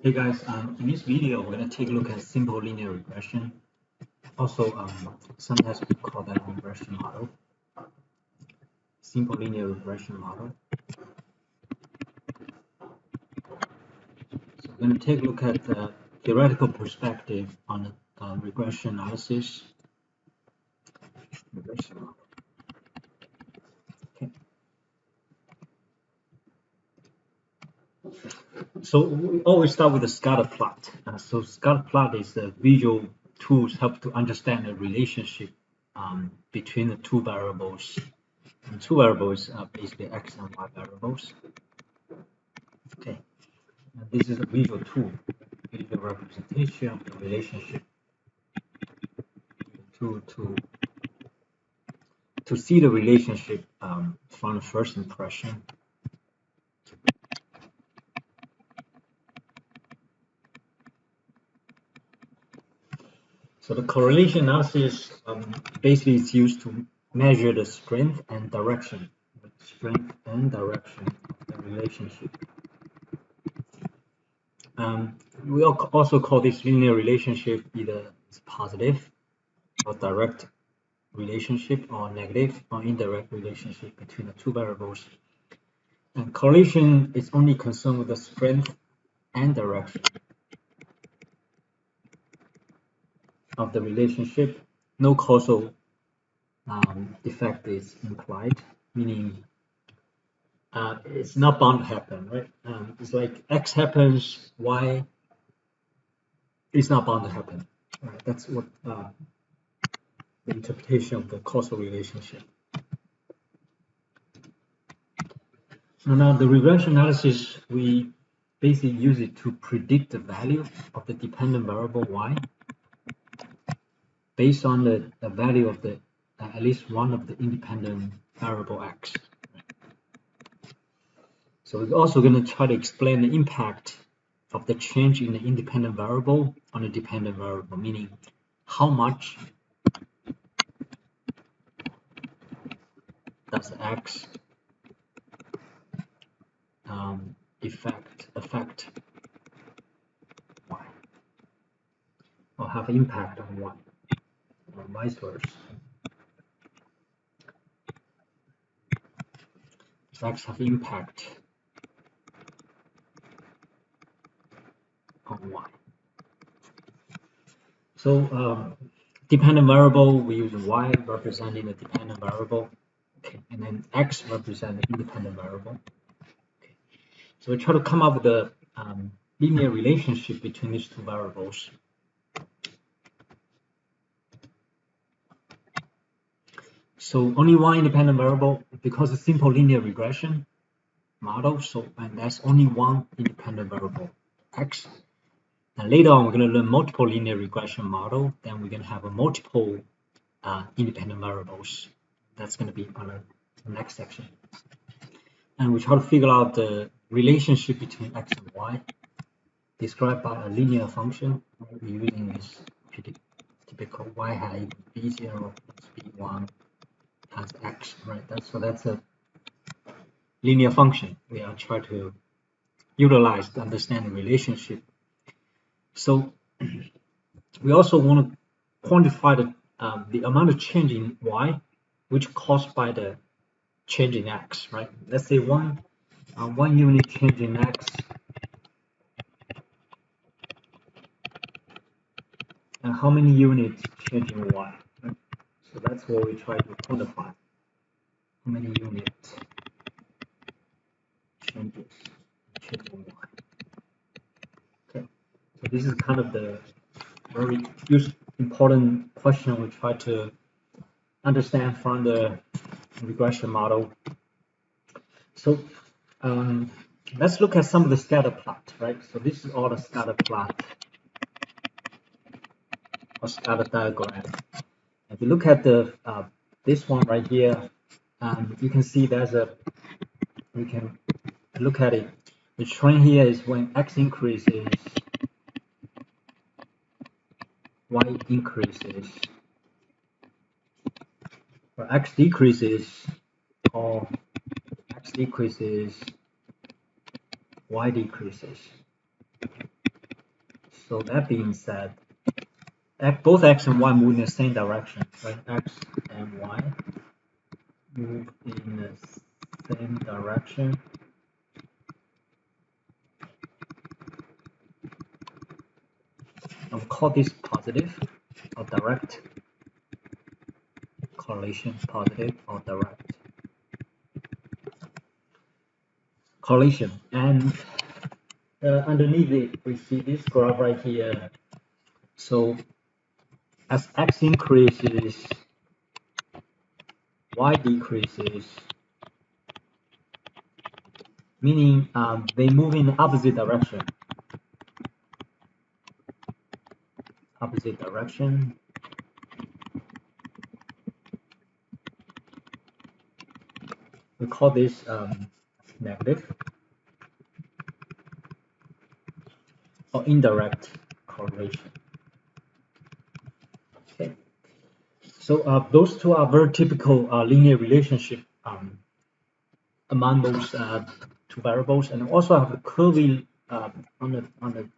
Hey guys, in this video, we're going to take a look at simple linear regression. Also, sometimes we call that regression model. Simple linear regression model. So we're going to take a look at the theoretical perspective on the regression analysis. Regression model. Okay. So we always start with a scatter plot. So scatter plot is a visual tools help to understand the relationship between the two variables. And two variables are basically x and y variables. Okay, and this is a visual tool, visual representation of the relationship to see the relationship from the first impression. So the correlation analysis basically is used to measure the strength and direction, of the relationship. We also call this linear relationship either positive or direct relationship or negative or indirect relationship between the two variables. And correlation is only concerned with the strength and direction of the relationship. No causal effect is implied, meaning it's not bound to happen, right? It's like X happens, Y is not bound to happen. Right? That's what the interpretation of the causal relationship. So now the regression analysis, we basically use it to predict the value of the dependent variable Y based on the value of the at least one of the independent variable X. So we're also going to try to explain the impact of the change in the independent variable on the dependent variable, meaning how much does X affect Y, or have impact on Y, or vice versa. Does X have impact on Y? So dependent variable, we use Y representing the dependent variable, okay, and then X represent the independent variable. Okay. So we try to come up with a linear relationship between these two variables. So only one independent variable because it's simple linear regression model. So and that's only one independent variable, X. And later on, we're going to learn multiple linear regression model. Then we're going to have a multiple independent variables. That's going to be on the next section. And we try to figure out the relationship between X and Y described by a linear function. We're using this pretty typical Y hat B0 plus B1 times X, right? That's a linear function. We are trying to utilize to understand the relationship. So we also want to quantify the amount of change in Y, which caused by the change in X, right? Let's say one unit change in X, and how many units change in Y, right? So that's what we try to quantify. How many units change in Y. Okay, so this is kind of the very important question we try to understand from the regression model. So let's look at some of the scatter plot, right? So this is all the scatter plot or scatter diagram. If you look at the this one right here, you can see we can look at it. The trend here is when X increases, Y increases, or X decreases, or X decreases, Y decreases. So that being said, both x and y move in the same direction, right? X and y move in the same direction. I'll call this positive or direct correlation, positive or direct correlation. And underneath it, we see this graph right here. So as x increases, y decreases, meaning they move in the opposite direction. Opposite direction. We call this negative or indirect correlation. Okay. So those two are very typical linear relationship among those two variables, and also have the curvy on the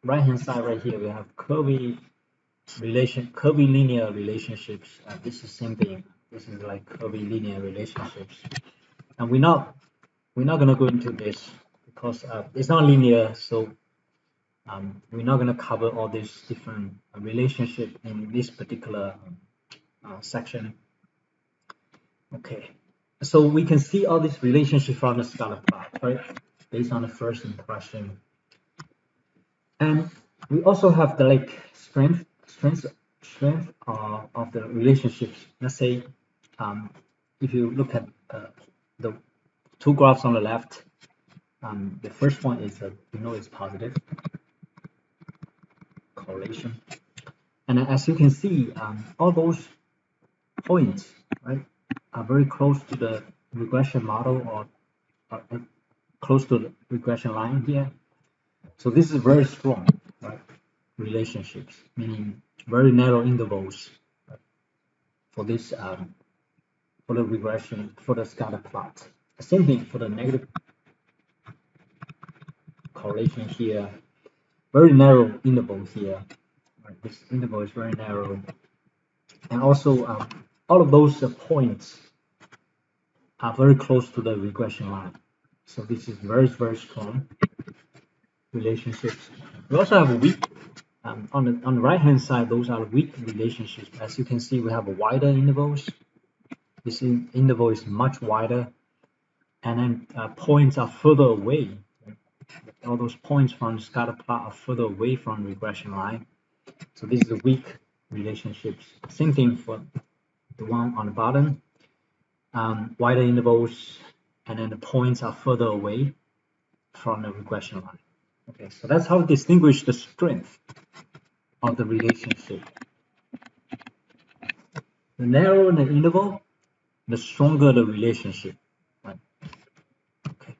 right hand side right here. We have curvy linear relationships. This is the same thing. This is like curvy linear relationships, and we're not gonna go into this because it's not linear. So we're not gonna cover all these different relationships in this particular section. Okay, so we can see all these relationships from the scatter plot, right? Based on the first impression, and we also have the like strength of the relationships. Let's say if you look at the two graphs on the left, the first one is it's positive correlation, and as you can see, all those points, right, are very close to the regression model or close to the regression line here. So this is very strong, right? Relationships, meaning very narrow intervals, right, for this for the regression, for the scatter plot. Same thing for the negative correlation here. Very narrow interval here. Right? This interval is very narrow, and also all of those points are very close to the regression line. So this is very strong relationships. We also have a weak on the right hand side. Those are weak relationships. As you can see, we have wider intervals. This interval is much wider, and then points are further away. All those points from the scatter plot are further away from regression line. So this is a weak relationships. Same thing for the one on the bottom. Wider intervals, and then the points are further away from the regression line. Okay, so that's how to distinguish the strength of the relationship. The narrower the interval, the stronger the relationship. Right? Okay,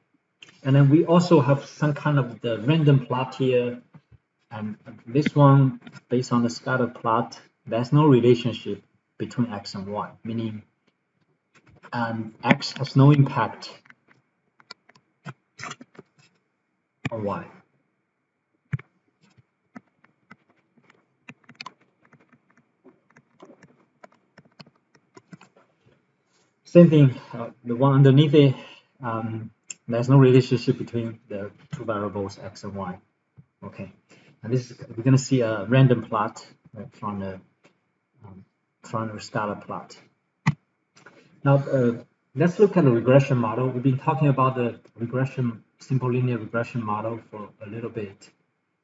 and then we also have some kind of the random plot here, and this one based on the scatter plot. There's no relationship between x and y, meaning x has no impact on y. Same thing, the one underneath it, there's no relationship between the two variables x and y. Okay, and this is, we're going to see a random plot, right, from the scatter plot. Now let's look at the regression model. We've been talking about the simple linear regression model for a little bit.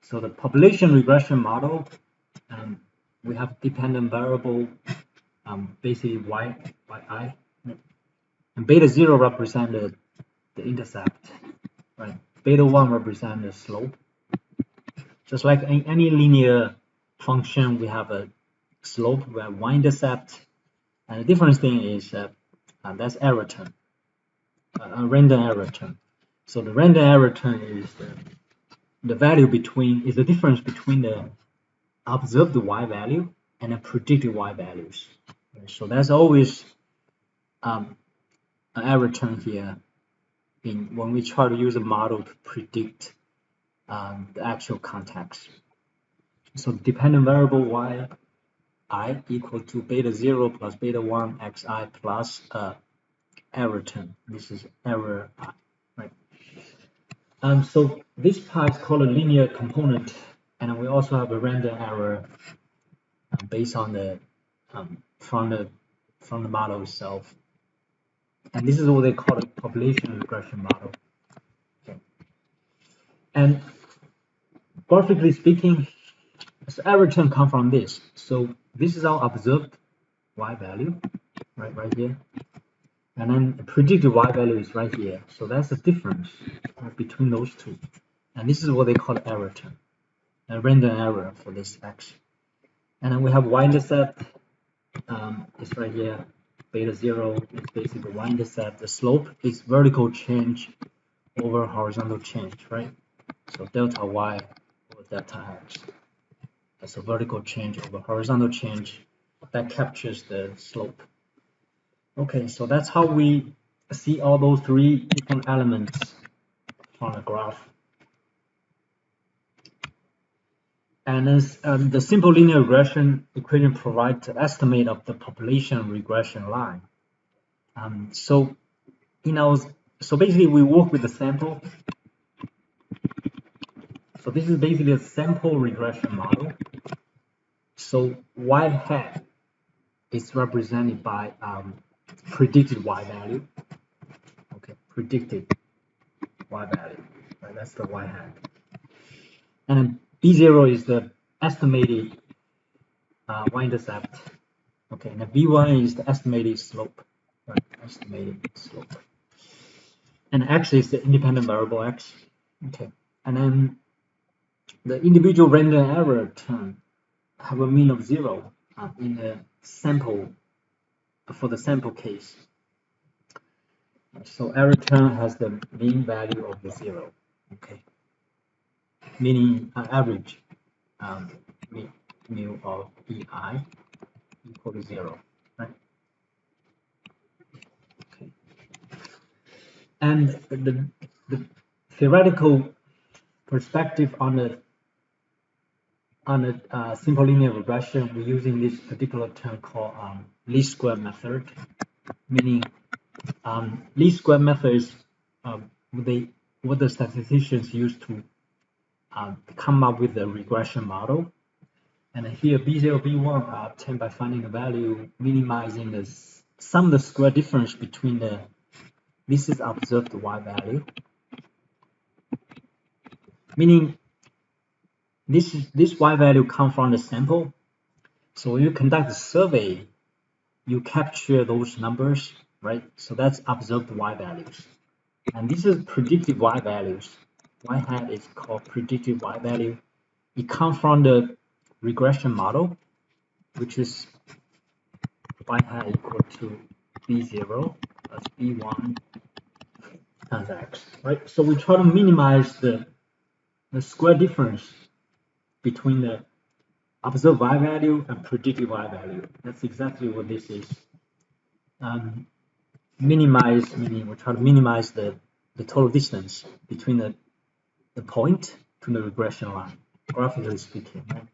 So the population regression model, we have dependent variable, basically yi, and beta 0 represent the intercept, right? Beta 1 represent the slope. Just like in any linear function, we have a slope, we have one intercept, and the difference thing is that's error term, a random error term. So the random error term is the value is the difference between the observed y value and the predicted y values. So that's always an error term here when we try to use a model to predict the actual context. So dependent variable y I equal to beta 0 plus beta 1 xi plus error term. This is error I, right? So this part is called a linear component, and we also have a random error based on the from the model itself. And this is what they call a population regression model. Okay. And graphically speaking, so error term comes from this. So this is our observed y value, right here. And then the predicted y value is right here. So that's the difference between those two. And this is what they call error term, a random error for this x. And then we have y-intercept, it's right here. Beta 0 is basically y-intercept. The slope is vertical change over horizontal change, right? So delta y over delta x. That's a vertical change over horizontal change that captures the slope. Okay, so that's how we see all those three different elements on a graph. And as the simple linear regression equation provides an estimate of the population regression line. So basically we work with the sample. So this is basically a sample regression model. So y hat is represented by predicted y value. Okay, predicted y value. Right, that's the y hat. And then b0 is the estimated y-intercept. Okay, and the b1 is the estimated slope. Right, estimated slope. And x is the independent variable x. Okay, and then the individual random error term have a mean of 0 in the sample for the sample case. So error term has the mean value of the 0. Okay, meaning average mu of ei equal to 0, right? Okay, and the theoretical perspective on the simple linear regression, we're using this particular term called least square method, meaning least square method is what the statisticians use to come up with the regression model. And here B0, B1 are obtained by finding the value, minimizing the sum of the square difference between this is observed y value, meaning this y value comes from the sample. So when you conduct a survey, you capture those numbers, right? So that's observed y values. And this is predicted y values. Y hat is called predicted y value. It comes from the regression model, which is y hat equal to b0 plus b1 times x, right? So we try to minimize the square difference between the observed y value and predicted y value. That's exactly what this is. Minimize, meaning we try to minimize the total distance between the point to the regression line, graphically speaking, right?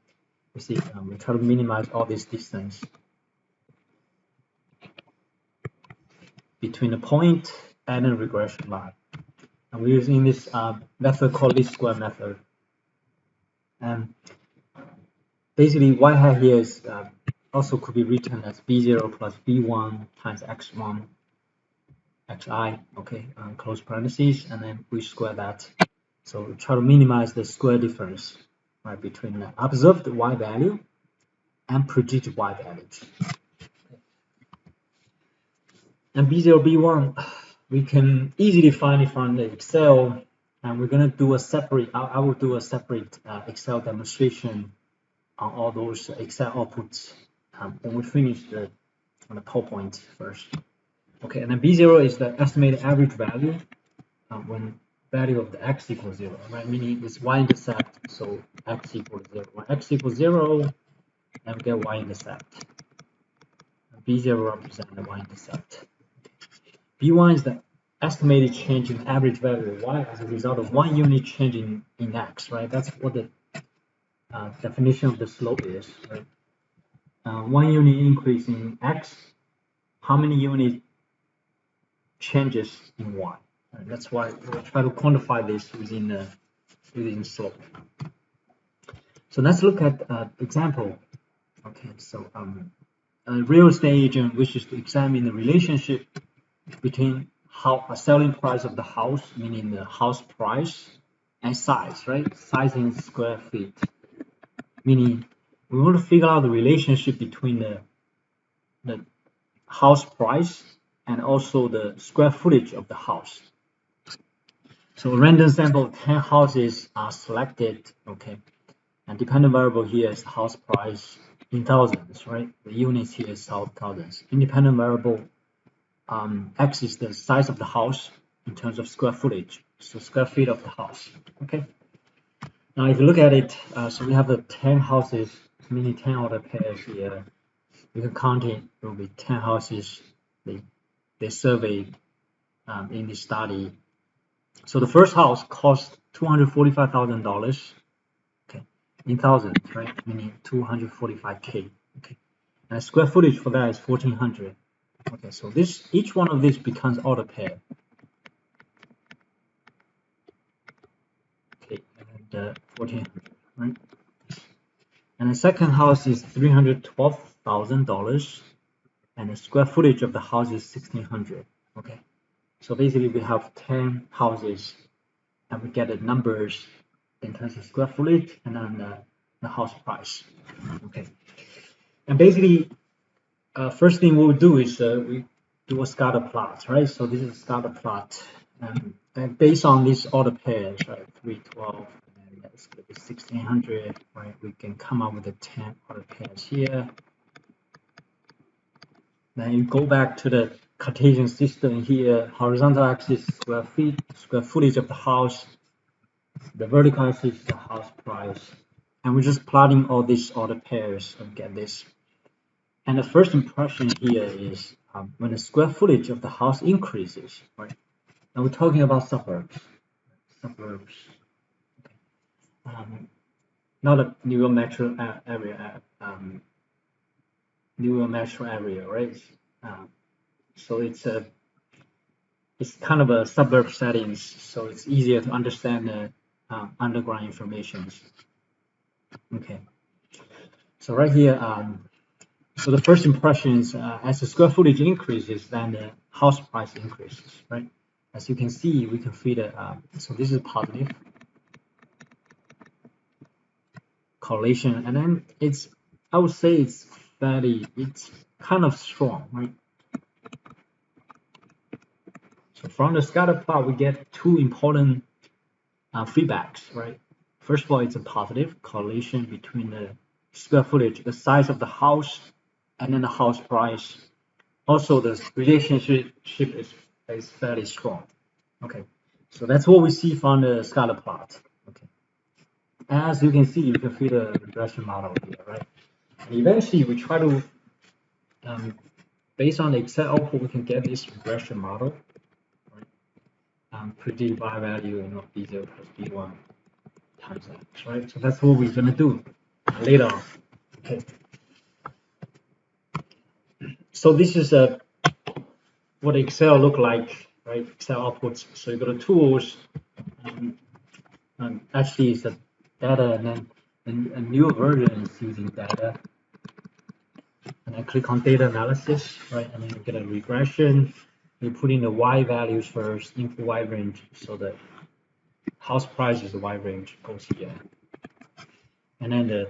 You see, we try to minimize all this distance between the point and the regression line. And we're using this method called least square method. And basically, y hat here is also could be written as b0 plus b1 times x1 xi, okay, close parentheses, and then we square that. So we try to minimize the square difference, right, between the observed y value and predicted y values. And b0, b1, we can easily find it from the Excel, and we're gonna do a separate. I will do a separate Excel demonstration on all those Excel outputs when we finish the PowerPoint first. Okay, and then b0 is the estimated average value when value of the x equals 0, right? Meaning it's y-intercept, so x equals 0. When x equals 0, then we get y-intercept. b0 represents the y-intercept. b1 is the estimated change in average value of y as a result of 1 unit change in x, right? That's what definition of the slope is, right? 1 unit increase in x, how many unit changes in y? Right? That's why we'll try to quantify this within slope. So let's look at example. Okay, so a real estate agent wishes to examine the relationship between a selling price of the house, meaning the house price, and size, right? Size in square feet, meaning we want to figure out the relationship between the house price and also the square footage of the house. So a random sample of 10 houses are selected, okay, and dependent variable here is house price in thousands, right? The units here is thousands. Independent variable x is the size of the house in terms of square footage, so square feet of the house. Okay. Now, if you look at it, so we have the 10 houses, meaning 10 order pairs here. You can count it. It will be 10 houses they surveyed in this study. So the first house cost $245,000. Okay, in thousands, right? Meaning 245K. Okay, and square footage for that is 1400. Okay, so each one of these becomes order pair. Okay, and 1400, right? And the second house is $312,000, and the square footage of the house is 1600. Okay, so basically we have 10 houses, and we get the numbers in terms of square footage and then the house price. Okay, and basically, first thing we'll do is we do a scatter plot, right? So this is a scatter plot, and based on these order pairs, right, 312 and that's going to be 1600, right? We can come up with the 10 order pairs here. Then you go back to the Cartesian system here. Horizontal axis square feet, square footage of the house. The vertical axis is the house price, and we're just plotting all these order pairs and get this. And the first impression here is when the square footage of the house increases, right? And we're talking about suburbs. Suburbs. Okay. Not a newer metro area. Newer metro area, right? So it's kind of a suburb settings, so it's easier to understand the underground information. Okay. So right here, so the first impression is as the square footage increases, then the house price increases, right? As you can see, we can feed it. So this is positive correlation, and then I would say it's kind of strong, right? So from the scatter plot, we get two important feedbacks, right? First of all, it's a positive correlation between the square footage, the size of the house, and then the house price. Also, the relationship is fairly strong. Okay, so that's what we see from the scatter plot. Okay, as you can see, you can feed a regression model here, right? And eventually, we try to, based on the Excel output, we can get this regression model, right? Predict y value, b0 plus b1 times x, right? So that's what we're gonna do later on. Okay. So this is what Excel look like, right? Excel outputs. So you go to tools, actually it's a data, and then a newer version is using data. And I click on data analysis, right? And then you get a regression. You put in the y values first, input y range, so the house price is the y range goes here. And then the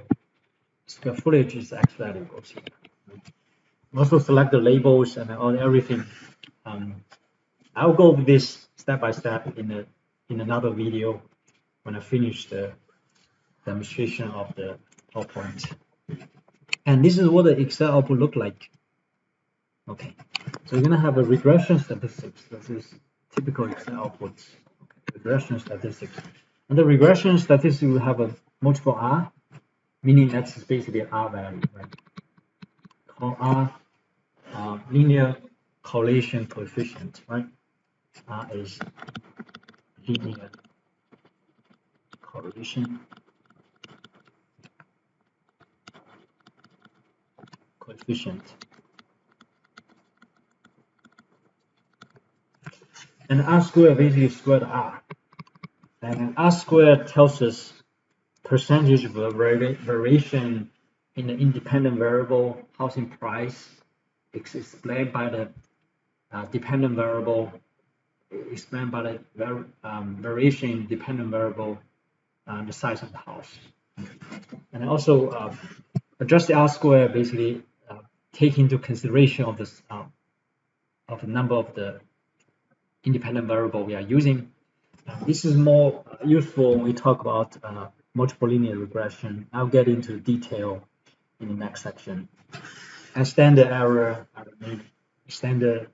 square footage is x value goes here. Also select the labels and on everything. I'll go over this step by step in another video when I finish the demonstration of the PowerPoint. And this is what the Excel output look like. Okay, so you're gonna have a regression statistics. This is typical Excel outputs. Okay, regression statistics. And the regression statistics will have a multiple R, meaning X is basically an R value, right? Call R linear correlation coefficient, right? R is linear correlation coefficient. And R squared basically squared R. And R squared tells us percentage of variation in the independent variable housing price explained by the dependent variable, explained by the variation in dependent variable, the size of the house. And also adjust the R square basically take into consideration of this of the number of the independent variable we are using. This is more useful when we talk about multiple linear regression. I'll get into detail in the next section. And standard error, standard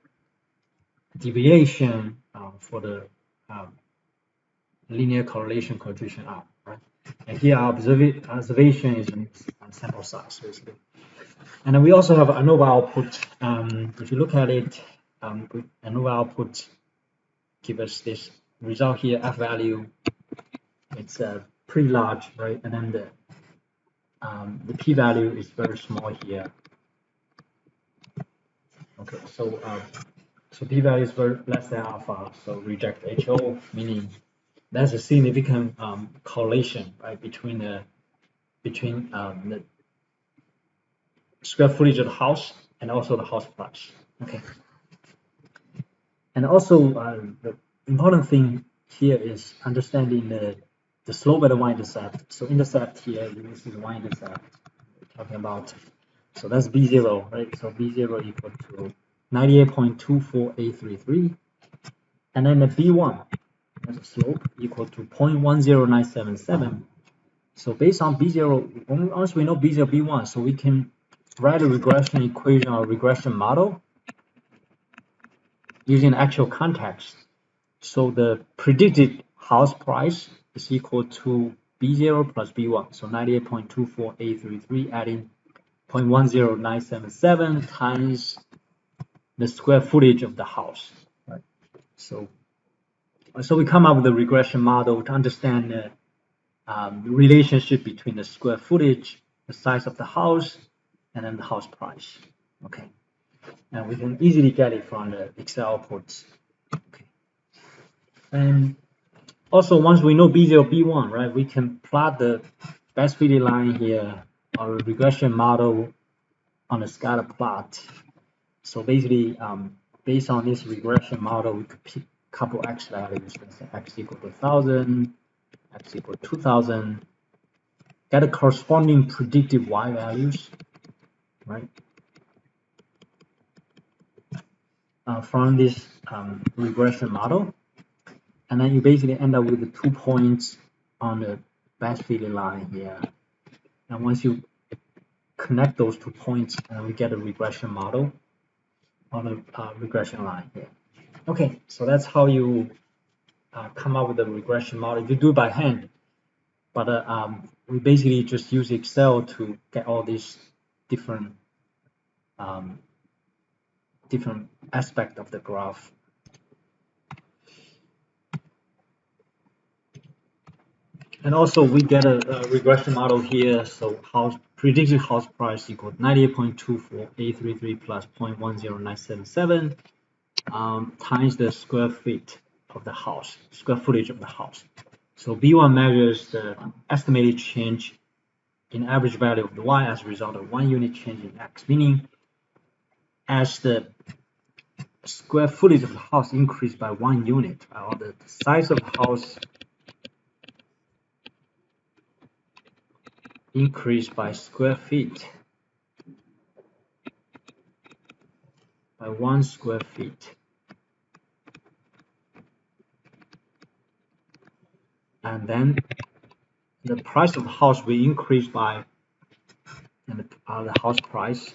deviation for the linear correlation coefficient R, right? And here our observation is in sample size, basically. And then we also have ANOVA output. If you look at it, ANOVA output give us this result here, F value. It's pretty large, right? And then the p value is very small here. Okay, so p value is very less than alpha, so reject HO, meaning that's a significant correlation, right, between the square footage of the house and also the house price. Okay. And also the important thing here is understanding the slope at the y-intercept. So intercept here, you will see the y-intercept we're talking about. So that's B0, right? So B0 equal to 98.24833. And then the B1, that's a slope equal to 0.10977. So based on B0, once we know B0, B1, so we can write a regression equation or regression model using actual context. So the predicted house price is equal to B0 plus B1. So 98.24833 adding 0.10977 times the square footage of the house. Right? So we come up with a regression model to understand the relationship between the square footage, the size of the house, and then the house price. Okay. And we can easily get it from the Excel outputs. Okay. And also, once we know B0, B1, right, we can plot the best fitted line here, or a regression model on a scatter plot. So basically, based on this regression model, we could pick a couple x values, let's say x equal to 1,000, x equal to 2,000, get a corresponding predicted y values, right? From this regression model, and then you basically end up with the 2 points on the best fitted line here. And once you connect those 2 points, we get a regression model on the regression line here. Okay, so that's how you come up with a regression model. You do it by hand, but we basically just use Excel to get all these different aspects of the graph. And also we get a regression model here. So predicted house price equal 98.24833 plus 0.10977 times the square feet of the house, square footage of the house. So B1 measures the estimated change in average value of the y as a result of 1 unit change in x, meaning as the square footage of the house increased by 1 unit, or the size of the house increased by square feet by 1 square feet, and then the price of the house will increase by, and the house price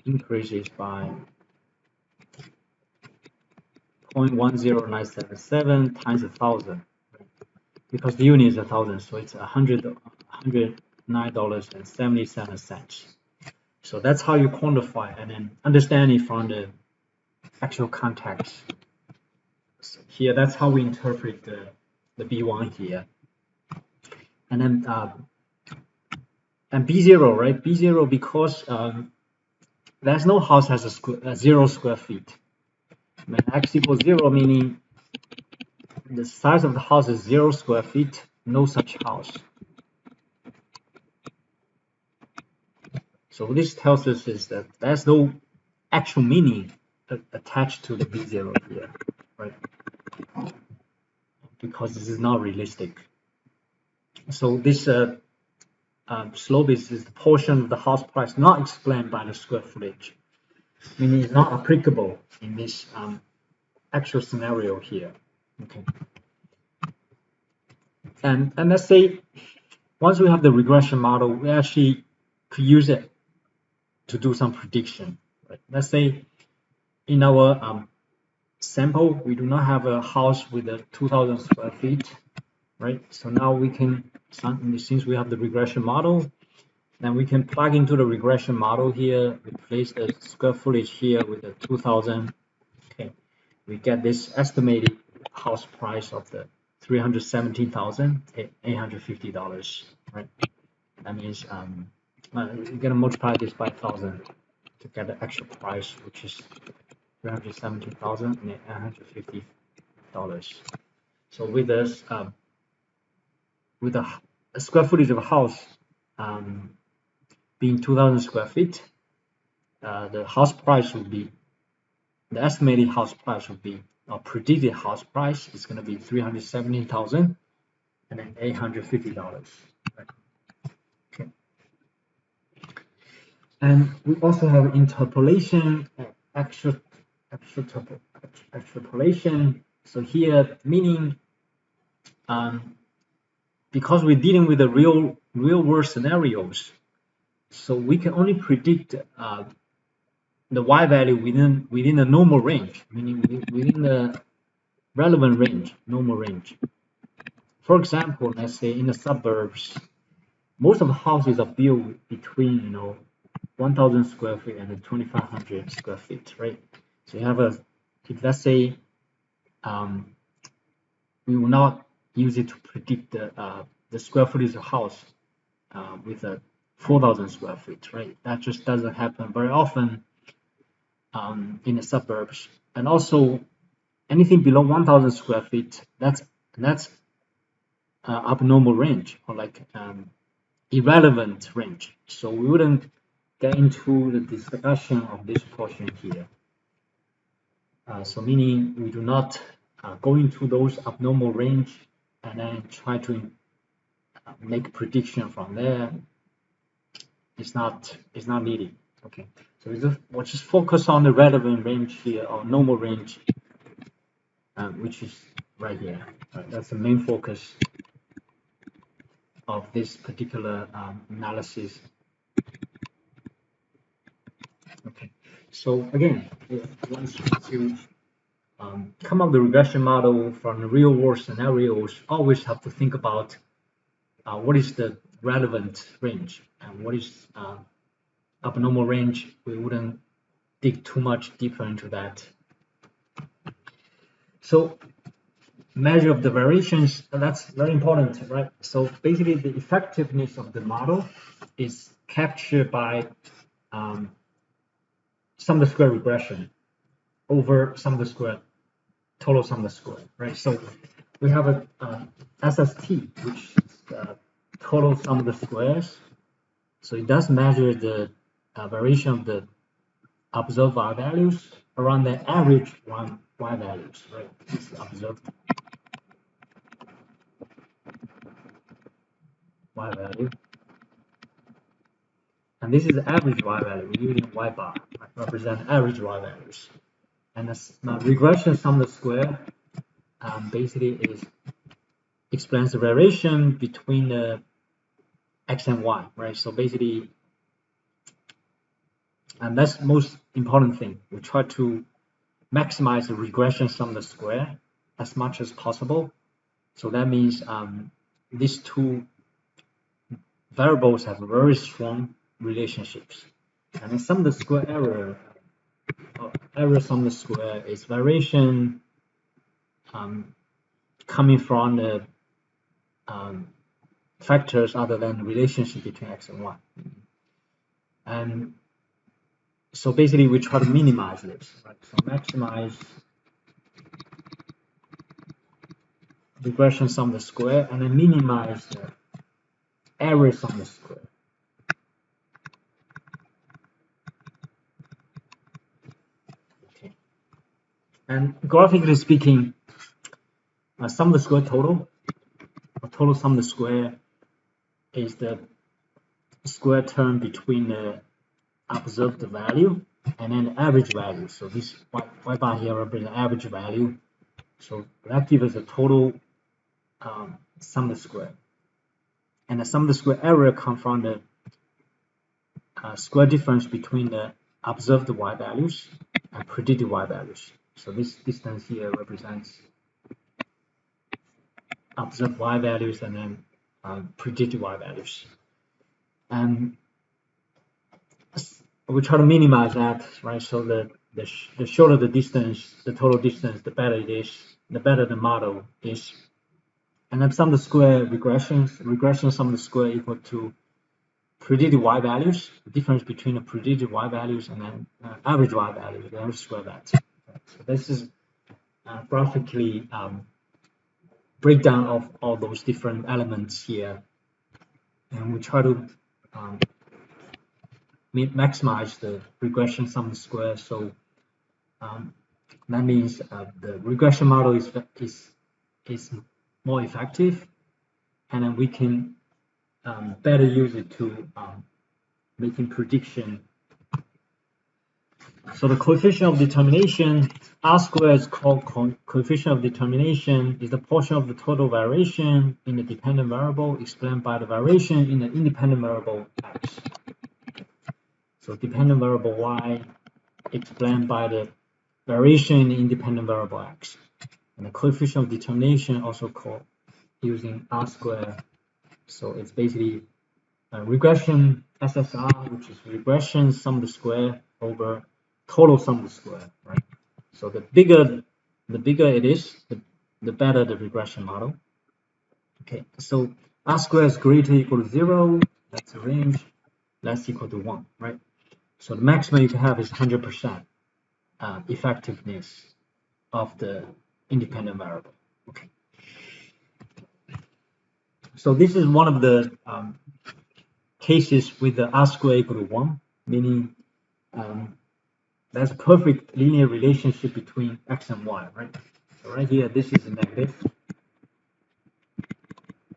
increases by 0.10977 times 1,000, because the unit is 1,000, so it's $109.77. So that's how you quantify, and then understand it from the actual context. So here, that's how we interpret the B1 here. and then and B0, right? B0 because there's no house has a 0 square feet. When x equals 0, meaning the size of the house is 0 square feet, no such house. So this tells us is that there's no actual meaning attached to the B0 here, right? Because this is not realistic. So this slope is the portion of the house price not explained by the square footage, meaning it's not applicable in this actual scenario here. Okay. And let's say once we have the regression model, we actually could use it to do some prediction. Right? Let's say in our sample, we do not have a house with a 2,000 square feet, right? So now we can, since we have the regression model, then we can plug into the regression model here, replace the square footage here with the 2,000. Okay, we get this estimated house price of the $317,850, right? That means you're gonna multiply this by 1,000 to get the actual price, which is $317,850. So with this, with the square footage of a house being 2,000 square feet, the house price would be, the estimated house price would be, or predicted house price is going to be $317,850. Right? Okay. And we also have interpolation, extrapolation. So here, meaning because we're dealing with the real world scenarios, so we can only predict the y value within the normal range, meaning within the relevant range, normal range. For example, let's say in the suburbs, most of the houses are built between 1,000 square feet and 2,500 square feet, right? So you have if let's say we will not use it to predict the square footage of a house with a 4,000 square feet, right? That just doesn't happen very often in the suburbs. And also anything below 1,000 square feet, that's abnormal range, or like irrelevant range. So we wouldn't get into the discussion of this portion here. So meaning we do not go into those abnormal range and then try to make a prediction from there. It's not needed. Okay, so we'll just focus on the relevant range here, or normal range, which is right here. Right? That's the main focus of this particular analysis. Okay, so again, once you come up with the regression model from the real world scenarios, always have to think about what is the relevant range and what is abnormal range. We wouldn't dig too much deeper into that. So measure of the variations, that's very important, right? So basically the effectiveness of the model is captured by sum of the square regression over sum of the square, total sum of the square, right? So we have a SST, which is total sum of the squares. So it does measure the variation of the observed y values around the average y values, right? This is observed y value, and this is the average y value. We're using y bar, right, represent average y values. And the regression sum of the square basically explains the variation between the x and y, right? So basically, and that's the most important thing. We try to maximize the regression sum of the square as much as possible. So that means these two variables have very strong relationships. And the sum of the square error sum of the square is variation coming from the factors other than the relationship between x and y. And so basically we try to minimize this, right? So maximize regression sum of the square and then minimize the error sum of the square. Okay. And graphically speaking, sum of the square total, or total sum of the square is the square term between the observed value and then the average value. So this y bar here represents average value. So that gives us a total sum of the square. And the sum of the square error comes from the square difference between the observed y values and predicted y values. So this distance here represents observed y values and then predicted y values. And we try to minimize that, right? So the shorter the distance, the total distance, the better it is, the better the model is. And then sum of the square regression sum of the square equal to predicted y values, the difference between the predicted y values and then average y values, the average square that. So this is graphically breakdown of all those different elements here, and we try to maximize the regression sum of the square. So that means the regression model is more effective, and then we can better use it to making prediction. So the coefficient of determination, R squared is called coefficient of determination, is the portion of the total variation in the dependent variable explained by the variation in the independent variable x. So dependent variable y explained by the variation in the independent variable x. And the coefficient of determination also called using R squared. So it's basically a regression SSR, which is regression sum of the square over total sum of the square, right? So the bigger it is, the better the regression model. Okay, so R squared is greater or equal to 0, that's the range, less equal to 1, right? So the maximum you can have is 100% effectiveness of the independent variable. Okay. So this is one of the cases with the R squared equal to 1, meaning there's a perfect linear relationship between x and y, right? So right here, this is a negative.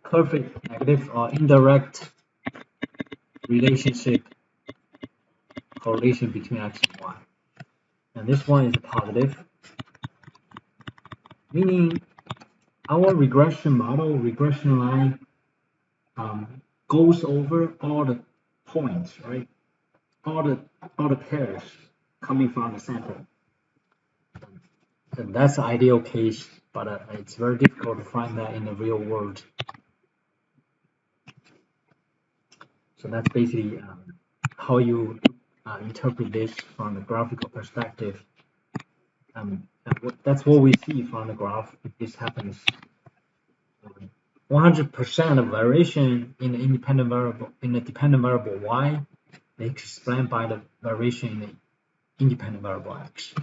Perfect negative or indirect relationship correlation between x and y. And this one is positive, meaning our regression model, regression line goes over all the points, right? All the pairs coming from the sample. And that's the ideal case, but it's very difficult to find that in the real world. So that's basically how you interpret this from the graphical perspective. That's what we see from the graph. If this happens, 100% of variation in the independent variable in the dependent variable y, they explained by the variation in the independent variable x.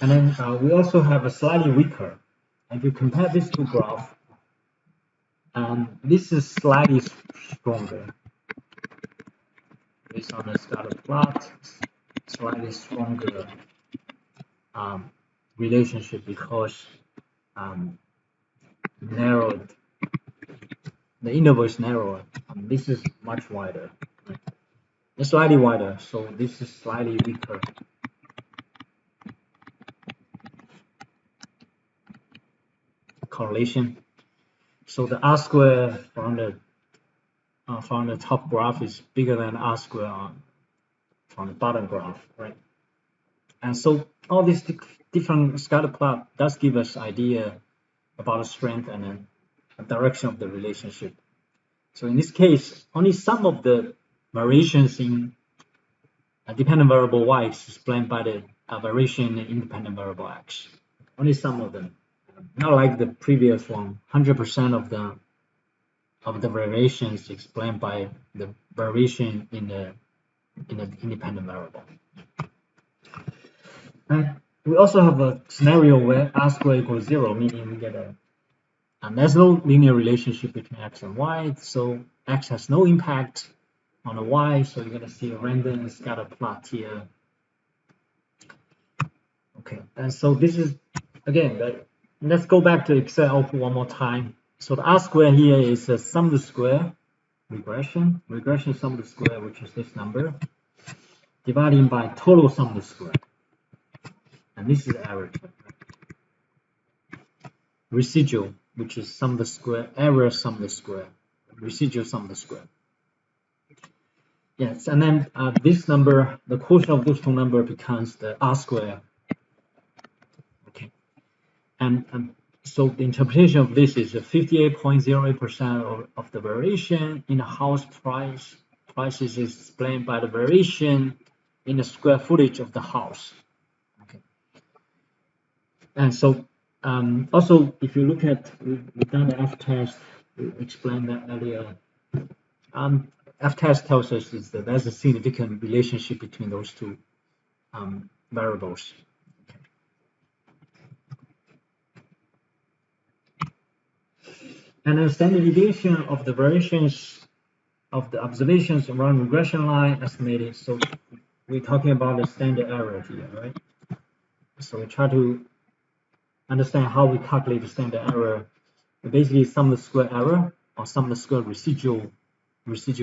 And then we also have a slightly weaker. If you compare these two graphs, this is slightly stronger. Based on the scatter plot, slightly stronger relationship because narrowed. The interval is narrower. This is much wider. Right? It's slightly wider, so this is slightly weaker. Correlation. So the R square from the top graph is bigger than R square from the bottom graph, right? And so all these different scatter plot does give us idea about the strength and then the direction of the relationship. So in this case, only some of the variations in a dependent variable y is explained by the variation in the independent variable x. Only some of them. Not like the previous one, 100% of the variation is explained by the variation in the independent variable. And we also have a scenario where r squared equals 0, meaning we get and there's no linear relationship between x and y, so x has no impact on the y, so you're going to see a random scatter plot here. Okay, and so this is, again, let's go back to Excel output one more time. So the r squared here is a sum of the square regression sum of the square, which is this number, dividing by total sum of the square. And this is error term. Residual, which is sum of the square, error sum of the square, residual sum of the square. Yes, and then this number, the quotient of those two numbers becomes the r square. Okay, and so the interpretation of this is 58.08% of the variation in the house prices is explained by the variation in the square footage of the house. Okay, and so also, if you look at, we've done the F-test, we explained that earlier. F-test tells us is that there's a significant relationship between those two variables. Okay. And the standard deviation of the variations of the observations around regression line estimated. So we're talking about the standard error here, right? So we try to understand how we calculate the standard error. Basically, sum of the square error or sum of the square residual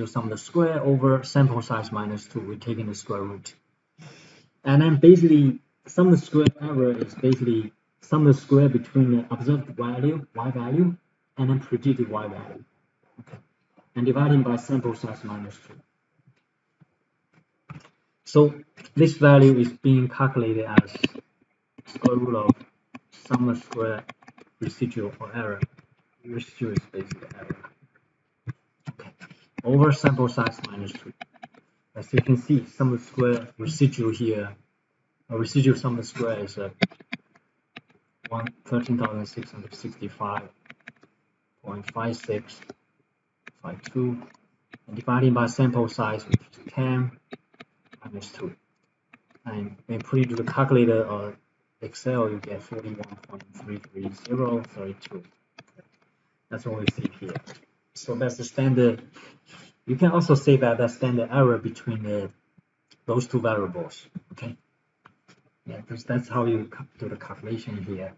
sum of the square over sample size minus 2. We're taking the square root. And then basically, sum of the square error is basically sum of the square between the observed value, y value, and then predicted y value. Okay. And dividing by sample size minus 2. So this value is being calculated as square root of sum of the square residual or error. Residual is basically error. Okay. Over sample size minus 2. As you can see, sum of the square residual here, or residual sum of the square is 13,665.5652, and dividing by sample size, which is 10 minus 2. And when you put it into the calculator or Excel, you get 41.33032. That's what we see here. So that's the standard. You can also say that that's standard error between those two variables. Okay. Yeah, because that's how you do the calculation here.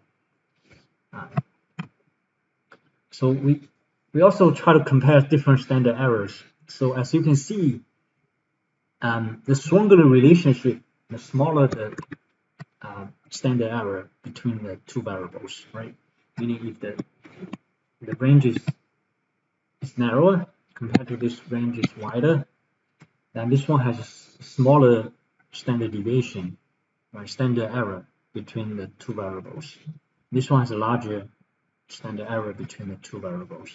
So we also try to compare different standard errors. So as you can see, the stronger the relationship, the smaller the standard error between the two variables, right? Meaning if the range is narrower compared to this range is wider, then this one has a smaller standard deviation, right? Standard error between the two variables. This one has a larger standard error between the two variables.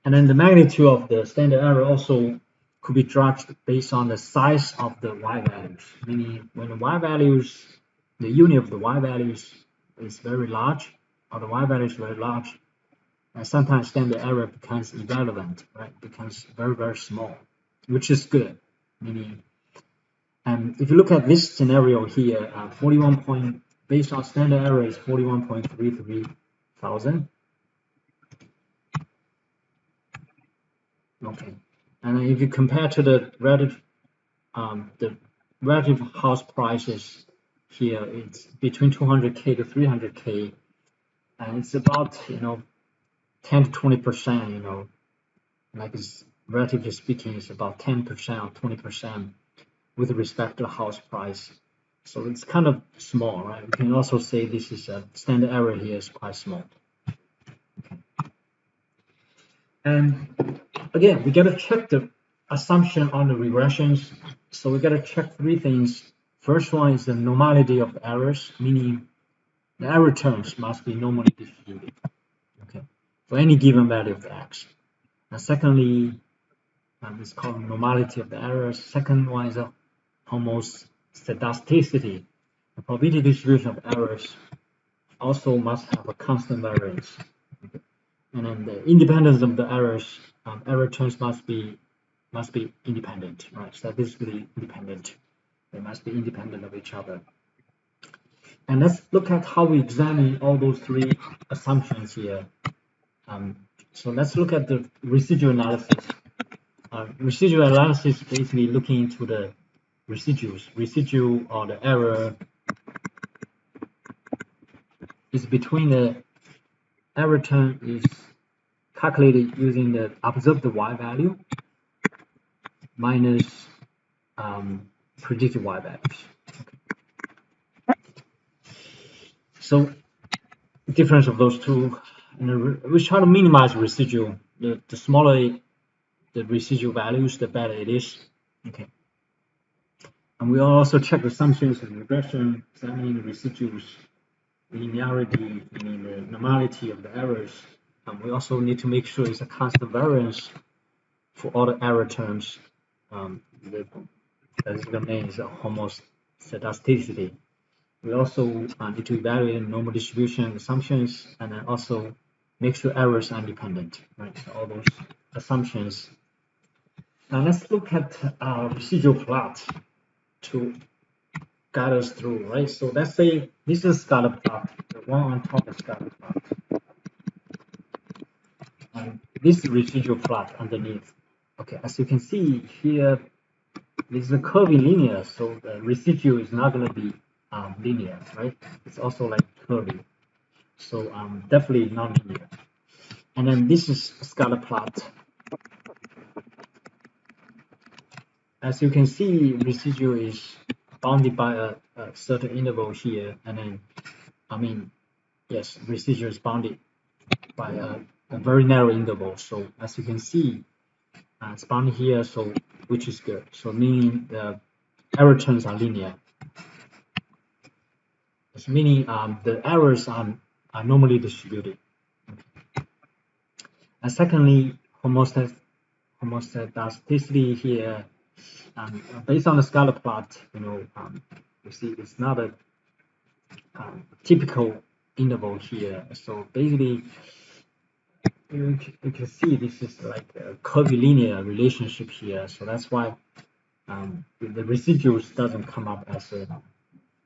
And then the magnitude of the standard error also could be judged based on the size of the y values, meaning when the y values, the unit of the y values is very large, or the y value is very large, and sometimes standard error becomes irrelevant, right? It becomes very, very small, which is good. Meaning, and if you look at this scenario here, based on standard error is 41.33 thousand. Okay, and if you compare to the relative house prices here, it's between 200K to 300K, and it's about 10 to 20%. Like it's relatively speaking, it's about 10% or 20% with respect to the house price. So it's kind of small, right? We can also say this is a standard error here is quite small. Okay. And again, we got to check the assumption on the regressions. So we got to check three things. First one is the normality of the errors, meaning the error terms must be normally distributed, okay, for any given value of the x. And secondly, it's called normality of the errors. Second one is homoscedasticity, the probability distribution of errors also must have a constant variance. And then the independence of the errors, error terms must be independent, right? Statistically independent. They must be independent of each other. And let's look at how we examine all those three assumptions here. So let's look at the residual analysis. Residual analysis basically looking into the residuals. Residual or the error is between the error term is calculated using the observed y value minus predicted y values. Okay. So difference of those two, and we try to minimize residual. The smaller the residual values, the better it is. Okay. And we also check assumptions in regression, examining the residuals, linearity, meaning the normality of the errors. We also need to make sure it's a constant variance for all the error terms. The main is a homoscedasticity. We also need to evaluate normal distribution assumptions and then also make sure errors are independent, right? So all those assumptions. Now let's look at residual plot to guide us through, right? So let's say this is scatter plot, the one on top is scatter plot. And this residual plot underneath. Okay, as you can see here, this is a curvy linear, so the residual is not going to be linear, right? It's also like curvy, so definitely not linear. And then this is a scatter plot. As you can see, residual is bounded by a certain interval here, and then yes, residual is bounded by a very narrow interval. So as you can see, it's bounded here, so which is good. So meaning the error terms are linear. It's meaning the errors are normally distributed. And secondly, homoscedasticity here, based on the scatter plot, you see it's not a typical interval here. So basically, you can see this is like a curvilinear relationship here. So that's why the residuals doesn't come up as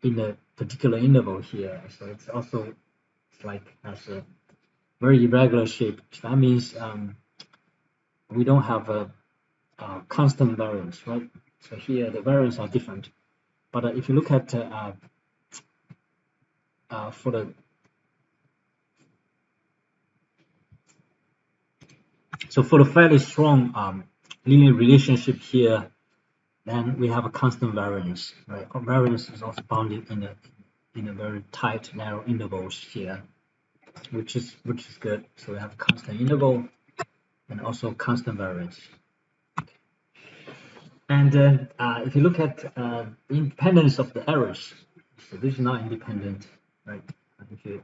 in a particular interval here. So it's also like as a very irregular shape. That means we don't have a constant variance, right? So here the variance are different. But if you look at for the fairly strong linear relationship here, then we have a constant variance, right? Our variance is also bounded in a very tight, narrow intervals here, which is good. So we have constant interval and also constant variance. And then if you look at the independence of the errors, so this is not independent, right? If you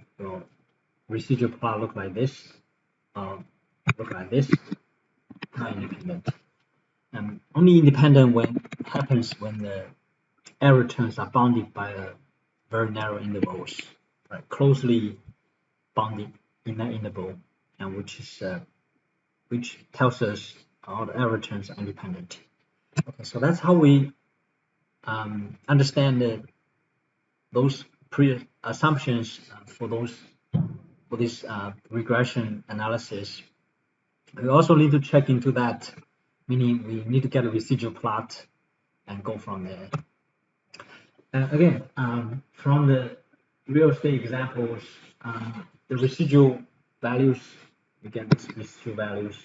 residual plot look like this, not independent. Only independent when happens when the error terms are bounded by a very narrow intervals, right? Closely bounded in that interval, and which tells us all the error terms are independent. Okay, so that's how we understand those pre-assumptions for this regression analysis. We also need to check into that, meaning we need to get a residual plot and go from there. Again, from the real estate examples, the residual values, we get these residual values.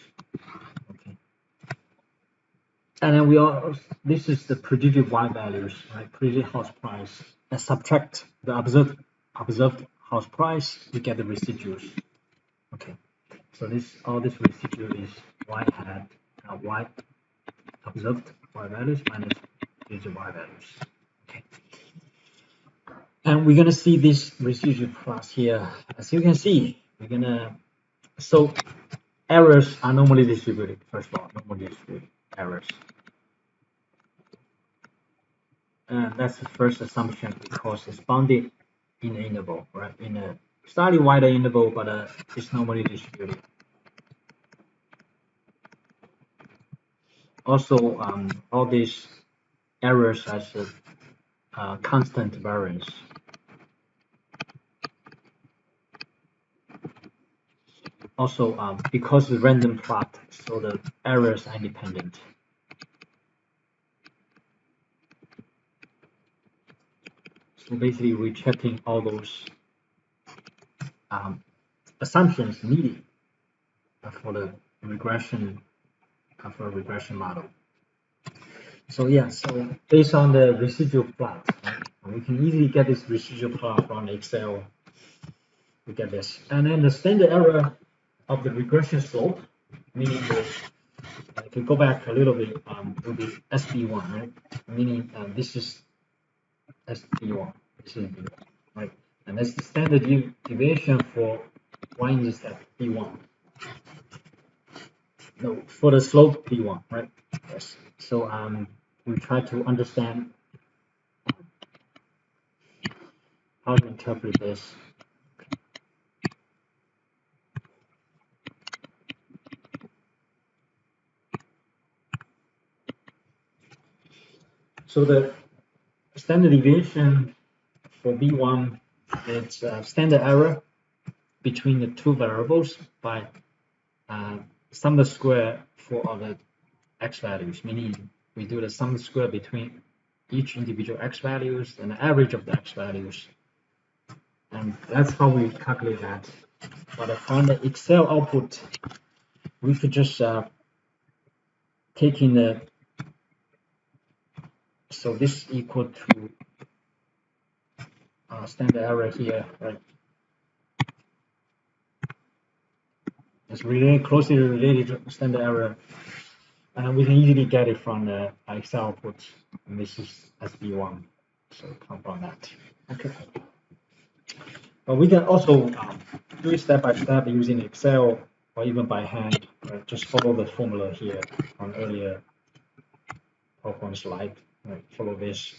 Okay. And then this is the predicted Y values, right? Predicted house price. And subtract the observed house price, we get the residuals. Okay. So all this residual is Y hat, Y observed Y values minus predicted Y values. Okay. And we're gonna see this residual class here. As you can see, so errors are normally distributed. First of all, normally distributed errors. And that's the first assumption because it's bounded in the interval, right? In a slightly wider interval, but it's normally distributed. Also, all these errors has a constant variance. Also, because it's random plot, so the errors are independent. So basically, we're checking all those assumptions needed for the regression model. So yeah, so based on the residual plot, right, we can easily get this residual plot from Excel. We get this, and then the standard error of the regression slope, meaning if we go back a little bit, it will be SB1, right? Meaning this is SB1, this is B1, right? And that's the standard deviation for y-intercept B1. No, for the slope B1, right? Yes. So we try to understand how to interpret this. So the standard deviation for B1, it's standard error between the two variables by sum the square for all the x values, meaning we do the sum square between each individual x values and the average of the x values. And that's how we calculate that. But from the Excel output, we could just take in the, so this equal to standard error here, right? It's really closely related to standard error, and we can easily get it from the Excel output. And this is SB1, so come from that. Okay. But we can also do it step by step using Excel or even by hand. Right? Just follow the formula here on earlier PowerPoint slide. Right? Follow this.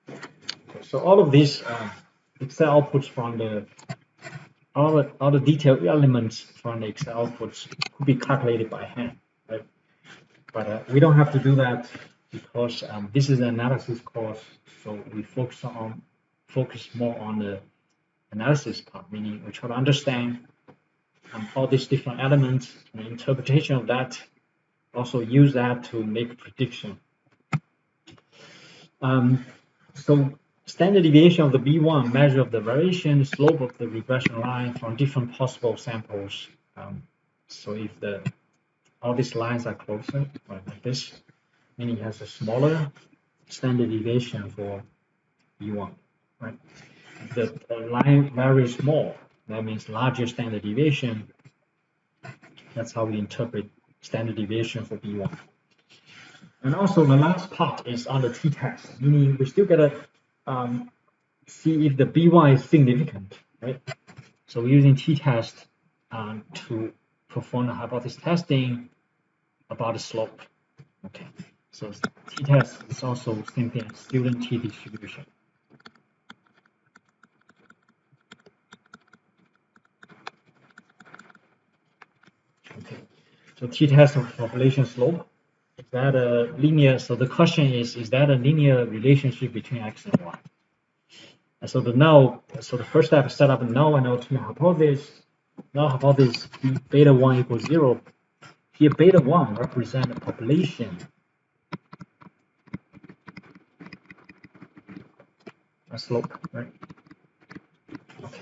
Okay, so all of these Excel outputs from the all the detailed elements from the Excel outputs could be calculated by hand, right? But we don't have to do that because this is an analysis course, so we focus more on the analysis part, meaning we try to understand all these different elements and the interpretation of that. Also use that to make a prediction. So standard deviation of the B1 measure of the variation slope of the regression line from different possible samples. So if all these lines are closer, like this, meaning it has a smaller standard deviation for B1, right? If the line varies more, that means larger standard deviation. That's how we interpret standard deviation for B1. And also the last part is on the t-test, meaning we still gotta see if the B1 is significant, right? So we're using t-test to perform the hypothesis testing about the slope. Okay, so t-test is also same thing as student t-distribution. Okay, so t-test of population slope, is that a linear? So the question is that a linear relationship between x and y? And so the first step is set up a null and alternate hypothesis. Null hypothesis beta 1 equals 0. Here beta 1 represents the population. A slope, right? Okay.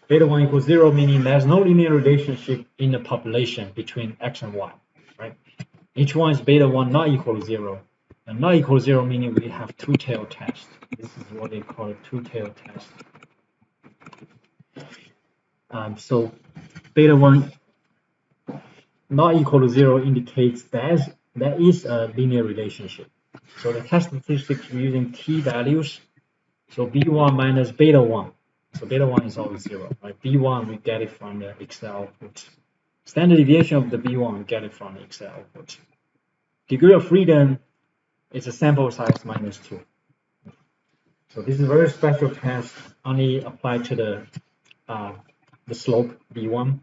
Beta 1 equals 0, meaning there's no linear relationship in the population between x and y, right? Each one is beta 1 not equal to 0. And not equal to 0 meaning we have two-tailed test. This is what they call a two-tailed test. So beta 1 not equal to 0 indicates there is a linear relationship. So the test statistics we're using t values. So B1 minus beta 1. So beta 1 is always 0, right? B1 we get it from the Excel output. Standard deviation of the B1 we get it from the Excel output. Degree of freedom is a sample size minus 2. So this is a very special test, only applied to the the slope B1.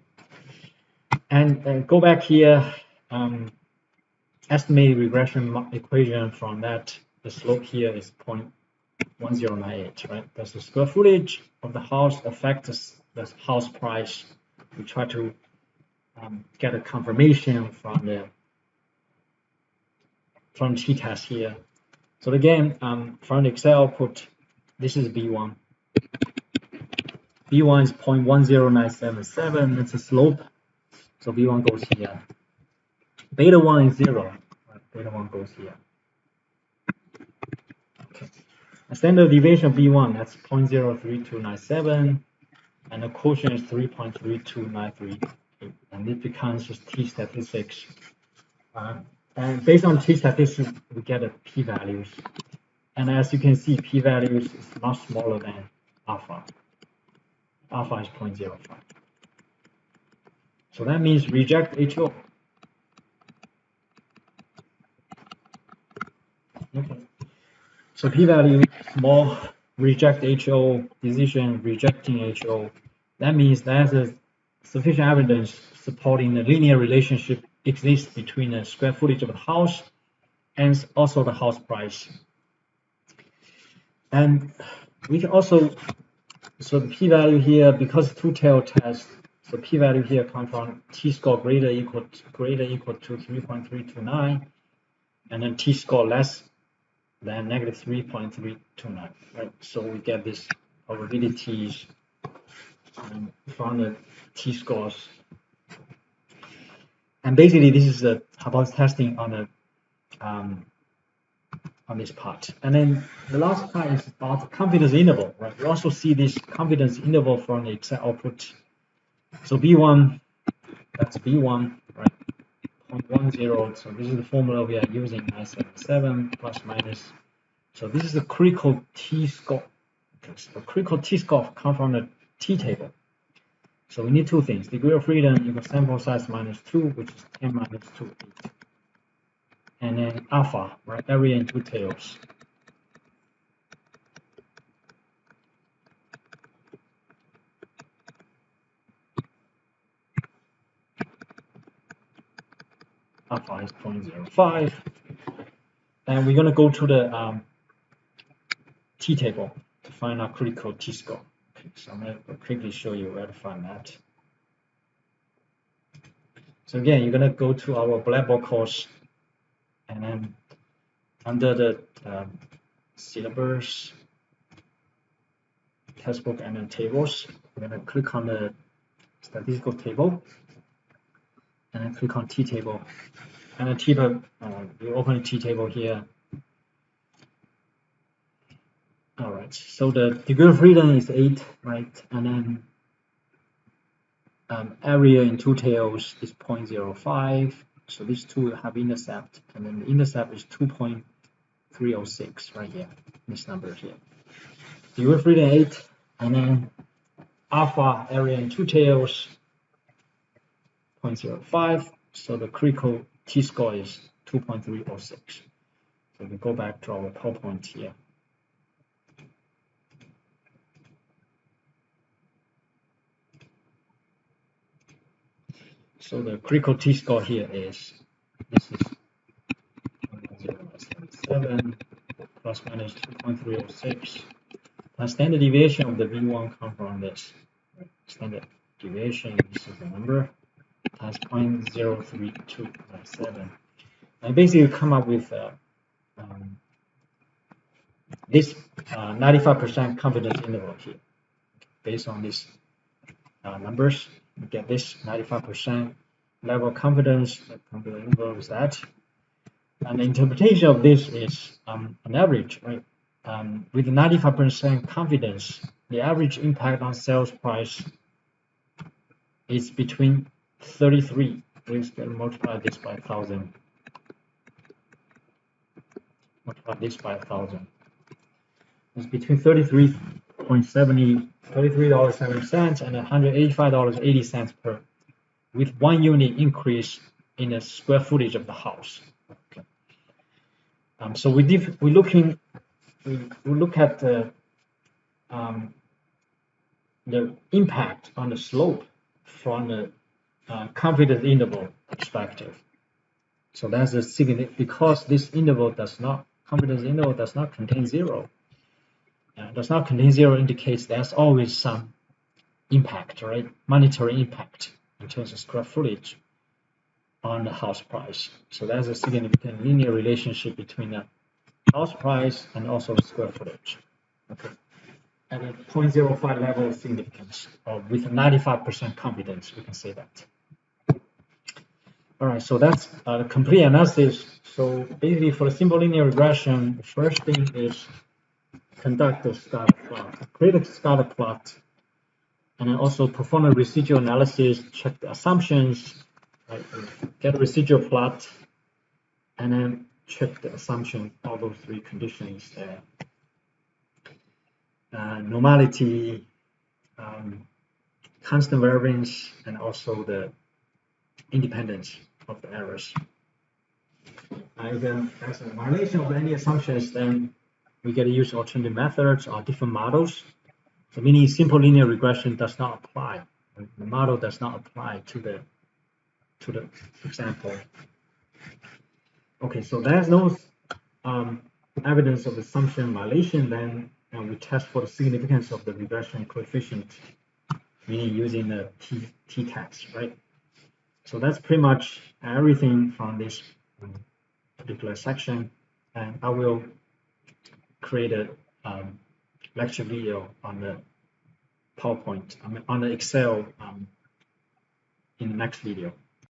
And go back here, estimated regression equation from that, the slope here is 0.1098, right? That's the square footage of the house affects the house price. We try to get a confirmation from the t-test here. So again, from the Excel output, this is B1. B1 is 0.10977. That's a slope. So B1 goes here. Beta 1 is 0. Right? Beta 1 goes here. Okay. A standard deviation of B1, that's 0.03297. And the quotient is 3.32938. And it becomes just t statistics. And based on t statistics, we get the p-values. And as you can see, p-values is much smaller than alpha. Alpha is 0.05. So that means reject HO. Okay. So p-value small, reject HO, decision rejecting HO. That means there's a sufficient evidence supporting the linear relationship exists between the square footage of the house and also the house price. And we can also, so the p-value here, because two-tailed test, so p-value here comes from t-score greater equal to 3.329, and then t-score less than negative 3.329, right? So we get this probabilities from the t-scores. And basically, this is the hypothesis testing on this part. And then the last part is about the confidence interval, right? We also see this confidence interval from the Excel output. So B1, that's B1, right? 0.10. So this is the formula we are using, 977 plus minus. So this is the critical t-score. Okay, so the critical t-score comes from the t-table. So we need two things: degree of freedom equals sample size minus 2, which is 10 minus 2, 8. And then alpha, right? Area in two tails. Alpha is 0.05. And we're going to go to the t-table to find our critical t-score. Okay, so I'm going to quickly show you where to find that. So again, you're going to go to our Blackboard course, and then under the syllabus, textbook, and then tables, we're going to click on the statistical table, and then click on t-table. And the table, you open the t-table here. All right, so the degree of freedom is 8, right? And then area in two tails is 0.05. So these two have intercept, and then the intercept is 2.306 right here. This number here. Degree of freedom 8, and then alpha area in two tails 0.05. So the critical t-score is 2.306. So we go back to our PowerPoint here. So the critical t-score here is, this is 0.077 plus minus 2.306. The standard deviation of the V1 comes from this. Standard deviation, this is the number, times 0.03297. And basically come up with this 95% confidence interval here. Based on these numbers, you get this 95% level of confidence. The confidence interval is that. And the interpretation of this is an average, right? With 95% confidence, the average impact on sales price is between 33. We're going to multiply this by 1,000. Multiply this by 1,000. It's between $33.70 and $185.80 per, with 1 unit increase in the square footage of the house. Okay. So we look at the the impact on the slope from the confidence interval perspective. So that's a significant, because this interval confidence interval does not contain zero. Does not contain zero indicates there's always some impact, right? Monetary impact in terms of square footage on the house price. So there's a significant linear relationship between the house price and also the square footage. Okay. At a 0.05 level of significance, or with 95% confidence, we can say that. All right, so that's the complete analysis. So basically, for the simple linear regression, the first thing is conduct a scatter plot, create a scatter plot, and then also perform a residual analysis, check the assumptions, right? Get a residual plot, and then check the assumption, all those three conditions there. Normality, constant variance, and also the independence of the errors. If there's a violation of any assumptions, then we get to use alternative methods or different models. So meaning simple linear regression does not apply. The model does not apply to the example. Okay, so there's no evidence of assumption violation, then we test for the significance of the regression coefficient, meaning using the t-test, right? So that's pretty much everything from this particular section, and I will create a lecture video on the PowerPoint, on the Excel in the next video.